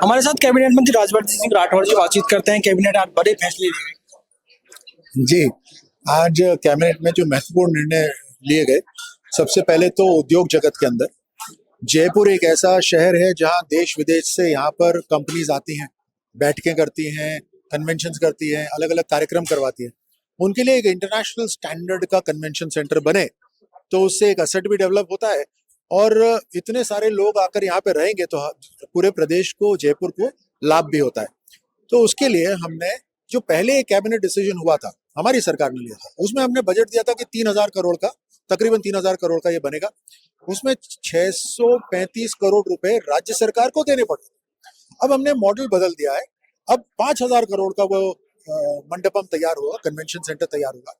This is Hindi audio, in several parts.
हमारे साथ कैबिनेट मंत्री राजवर्धन सिंह राठौड़ जी बातचीत करते हैं। कैबिनेट आज बड़े फैसले लिए। जी, आज कैबिनेट में जो महत्वपूर्ण निर्णय लिए गए, सबसे पहले तो उद्योग जगत के अंदर जयपुर एक ऐसा शहर है जहां देश विदेश से यहाँ पर कंपनीज आती हैं, बैठकें करती हैं, कन्वेंशंस करती हैं, अलग अलग कार्यक्रम करवाती हैं। उनके लिए एक इंटरनेशनल स्टैंडर्ड का कन्वेंशन सेंटर बने तो उससे एक असेट भी डेवलप होता है और इतने सारे लोग आकर यहाँ पे रहेंगे तो पूरे प्रदेश को, जयपुर को लाभ भी होता है। तो उसके लिए हमने जो पहले एक कैबिनेट डिसीजन हुआ था, हमारी सरकार ने लिया था, उसमें हमने बजट दिया था कि 3,000 करोड़ का, तकरीबन 3,000 करोड़ का ये बनेगा। उसमें 635 करोड़ रुपए राज्य सरकार को देने पड़े। अब हमने मॉडल बदल दिया है। अब 5,000 करोड़ का वो मंडपम तैयार होगा, कन्वेंशन सेंटर तैयार होगा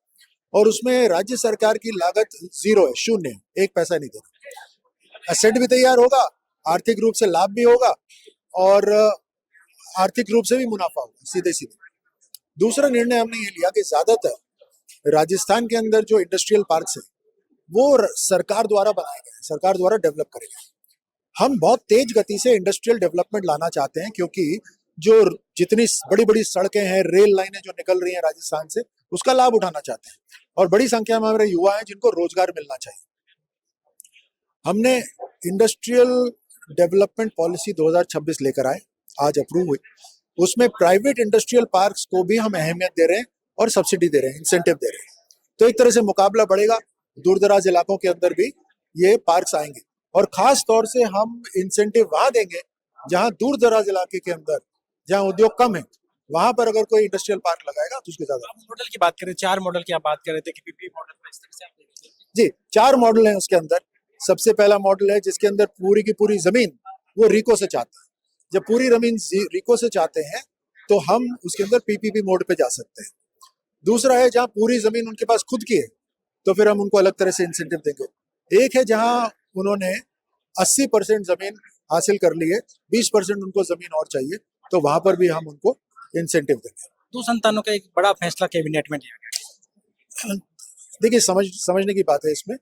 और उसमें राज्य सरकार की लागत जीरो है, शून्य है, एक पैसा नहीं देगा। एसेट भी तैयार होगा, आर्थिक रूप से लाभ भी होगा और आर्थिक रूप से भी मुनाफा होगा, सीधे सीधे। दूसरा निर्णय हमने ये लिया कि ज्यादातर राजस्थान के अंदर जो इंडस्ट्रियल पार्क्स है वो सरकार द्वारा बनाए गए, सरकार द्वारा डेवलप करे गए। हम बहुत तेज गति से इंडस्ट्रियल डेवलपमेंट लाना चाहते हैं क्योंकि जो जितनी बड़ी बड़ी सड़कें हैं, रेल लाइनें जो निकल रही हैं राजस्थान से, उसका लाभ उठाना चाहते हैं और बड़ी संख्या में हमारे युवा हैं जिनको रोजगार मिलना चाहिए। हमने इंडस्ट्रियल डेवलपमेंट पॉलिसी 2026 लेकर आए, आज अप्रूव हुई। उसमें प्राइवेट इंडस्ट्रियल पार्क्स को भी हम अहमियत दे रहे हैं और सब्सिडी दे रहे हैं, इंसेंटिव दे रहे हैं। तो एक तरह से मुकाबला बढ़ेगा, दूर दराज इलाकों के अंदर भी ये पार्क्स आएंगे और खास तौर से हम इंसेंटिव वहां देंगे जहां दूर दराज इलाके के अंदर, जहां उद्योग कम है, वहां पर अगर कोई इंडस्ट्रियल पार्क लगाएगा तो उसके ज्यादा। मॉडल की बात करें, 4 मॉडल की आप बात कर रहे थे कि पीपी मॉडल में इस तरह से आप देख रहे हैं। जी, 4 मॉडल हैं उसके अंदर। सबसे पहला मॉडल है जिसके अंदर पूरी की पूरी जमीन वो रिको से चाहते हैं। जब पूरी जमीन रिको से चाहते हैं तो हम उसके अंदर पीपीपी मोड पे जा सकते हैं। दूसरा है जहां पूरी जमीन उनके पास खुद की है तो फिर हम उनको अलग तरह से इंसेंटिव देंगे। एक है जहां उन्होंने 80% जमीन हासिल कर ली है, 20% उनको जमीन और चाहिए, तो वहां पर भी हम उनको इंसेंटिव देंगे। 2 संतानों का एक बड़ा फैसला कैबिनेट में लिया गया। देखिए, समझने की बात है इसमें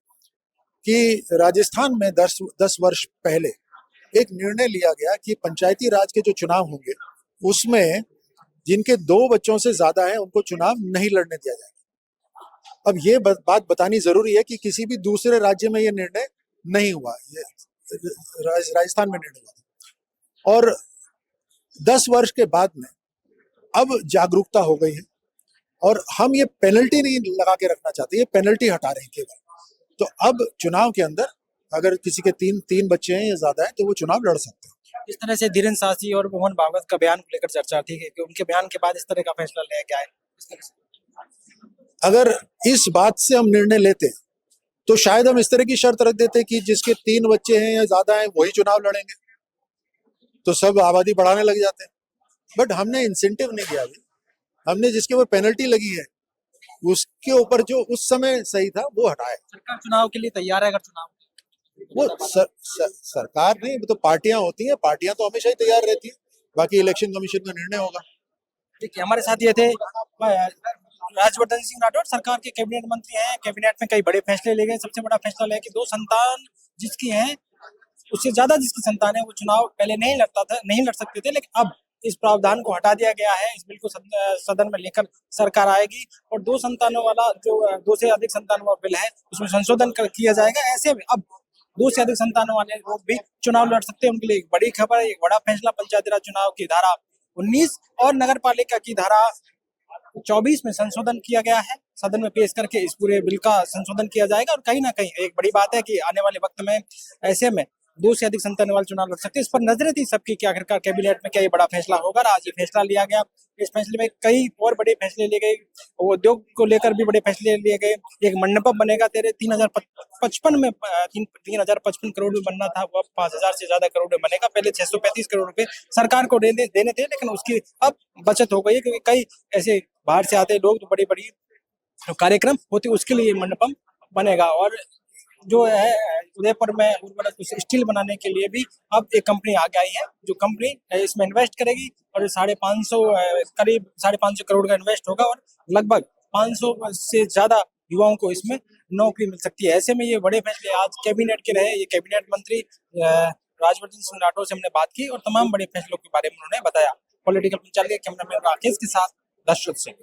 कि राजस्थान में 10 वर्ष पहले एक निर्णय लिया गया कि पंचायती राज के जो चुनाव होंगे उसमें जिनके 2 बच्चों से ज्यादा है उनको चुनाव नहीं लड़ने दिया जाएगा। अब ये बात बतानी जरूरी है कि किसी भी दूसरे राज्य में ये निर्णय नहीं हुआ, ये राजस्थान में निर्णय हुआ और 10 वर्ष के बाद में अब जागरूकता हो गई है और हम ये पेनल्टी नहीं लगा के रखना चाहते, ये पेनल्टी हटा रहे हैं केवल। तो अब चुनाव के अंदर अगर किसी के तीन बच्चे हैं या ज्यादा है तो वो चुनाव लड़ सकते हैं। इस तरह से धीरेन्द्र शासी और मोहन भागवत का बयान को लेकर चर्चा थी कि उनके बयान के बाद इस तरह का फैसला लिया गया है। इस तरह से अगर इस बात से हम निर्णय लेते तो शायद हम इस तरह की शर्त रख देते कि जिसके 3 बच्चे हैं या ज्यादा हैं वही चुनाव लड़ेंगे, तो सब आबादी बढ़ाने लग जाते हैं। बट हमने इंसेंटिव नहीं दिया, हमने जिसके ऊपर पेनल्टी लगी है उसके ऊपर जो उस समय सही था वो हटाया। सरकार चुनाव के लिए तैयार है। अगर चुनाव वो सरकार नहीं, वो तो पार्टियां होती हैं, पार्टियां तो हमेशा ही तैयार रहती हैं, बाकी इलेक्शन कमीशन का निर्णय होगा। देखिए, हमारे साथ ये थे राजवर्धन सिंह राठौड़, सरकार के कैबिनेट मंत्री हैं। कैबिनेट में कई बड़े फैसले लिए गए। सबसे बड़ा फैसला लिया कि 2 संतान जिसकी हैं, उससे ज्यादा जिसकी संतान है, वो चुनाव पहले नहीं लड़ सकते थे, लेकिन अब इस प्रावधान को हटा दिया गया है। इस बिल को सदन में लेकर सरकार आएगी और 2 संतानों वाला जो 2 से अधिक संतान वाला बिल है उसमें संशोधन किया जाएगा। ऐसे में अब 2 से अधिक संतानों वाले लोग भी चुनाव लड़ सकते हैं। उनके लिए एक बड़ी खबर है, एक बड़ा फैसला। पंचायती राज चुनाव की धारा 19 और नगर पालिका की धारा 24 में संशोधन किया गया है। सदन में पेश करके इस पूरे बिल का संशोधन किया जाएगा और कहीं ना कहीं एक बड़ी बात है कि आने वाले वक्त में ऐसे में 2 से अधिक संतान वाले चुनाव लड़ सकते हैं। इस पर नजरें थी सबकी कि आखिरकार कैबिनेट में क्या ये बड़ा फैसला होगा। आज ये फैसला लिया गया। इस फैसले में कई और बड़े फैसले लिए गए, उद्योग को लेकर भी बड़े फैसले लिए गए। एक मंडपम बनेगा 3055 में 3055 करोड़ में बनना था, वो 5000 से ज्यादा करोड़ में बनेगा। पहले 635 करोड़ रुपए सरकार को देने थे, लेकिन उसकी अब बचत हो गई है क्योंकि कई ऐसे बाहर से आते लोग, तो बड़ी बड़ी कार्यक्रम होते, उसके लिए मंडपम बनेगा। और जो है उदयपुर में उर्वरक स्टील बनाने के लिए भी अब एक कंपनी आगे आई है जो कंपनी इसमें इन्वेस्ट करेगी और करीब 550 करोड़ का इन्वेस्ट होगा और लगभग 500 से ज्यादा युवाओं को इसमें नौकरी मिल सकती है। ऐसे में ये बड़े फैसले आज कैबिनेट के रहे। ये कैबिनेट मंत्री राजवर्धन सिंह राठौर से हमने बात की और तमाम बड़े फैसलों के बारे में उन्होंने बताया। पॉलिटिकल पंचायत के कैमरामैन राकेश के साथ दशरथ सिंह।